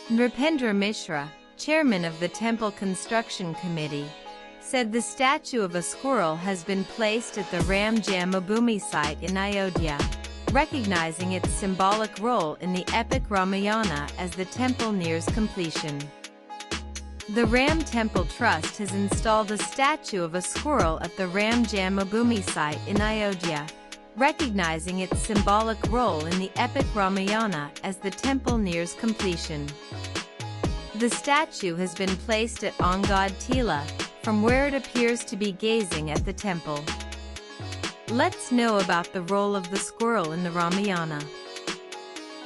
Nripendra Mishra, chairman of the Temple Construction Committee, said the statue of a squirrel has been placed at the Ram Janmabhoomi site in Ayodhya, recognizing its symbolic role in the epic Ramayana as the temple nears completion. The Ram Temple Trust has installed a statue of a squirrel at the Ram Janmabhoomi site in Ayodhya, recognizing its symbolic role in the epic Ramayana as the temple nears completion. The statue has been placed at Angad Tila, from where it appears to be gazing at the temple. Let's know about the role of the squirrel in the Ramayana.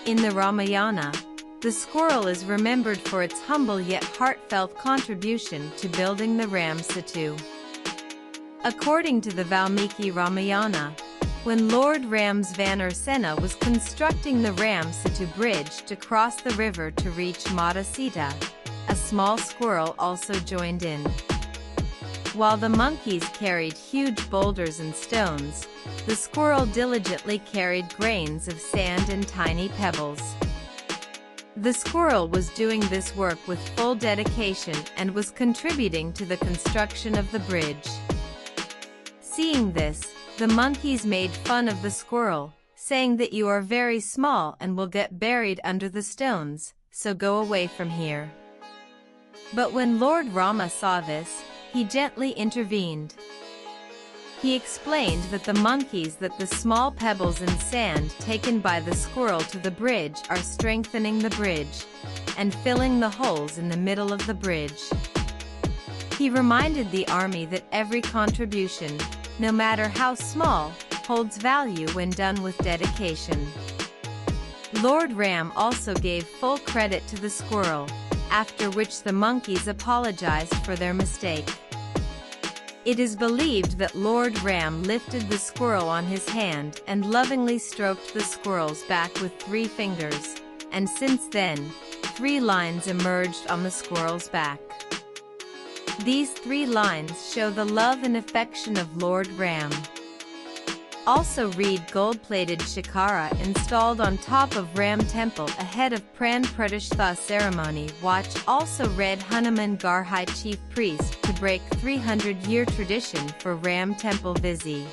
In the Ramayana, the squirrel is remembered for its humble yet heartfelt contribution to building the Ram Setu. According to the Valmiki Ramayana, when Lord Ram's Vanar Sena was constructing the Ram Setu bridge to cross the river to reach Mata Sita, a small squirrel also joined in. While the monkeys carried huge boulders and stones, the squirrel diligently carried grains of sand and tiny pebbles. The squirrel was doing this work with full dedication and was contributing to the construction of the bridge. Seeing this, the monkeys made fun of the squirrel, saying that you are very small and will get buried under the stones, so go away from here. But when Lord Rama saw this, he gently intervened. He explained that the small pebbles and sand taken by the squirrel to the bridge are strengthening the bridge and filling the holes in the middle of the bridge. He reminded the army that every contribution, no matter how small, holds value when done with dedication. Lord Ram also gave full credit to the squirrel, after which the monkeys apologized for their mistake. It is believed that Lord Ram lifted the squirrel on his hand and lovingly stroked the squirrel's back with 3 fingers, and since then, 3 lines emerged on the squirrel's back. These 3 lines show the love and affection of Lord Ram. Also read gold-plated shikara installed on top of Ram temple ahead of Pran Pratishtha ceremony. Watch also read Hanuman Garhai chief priest to break 300-year tradition for Ram temple visit.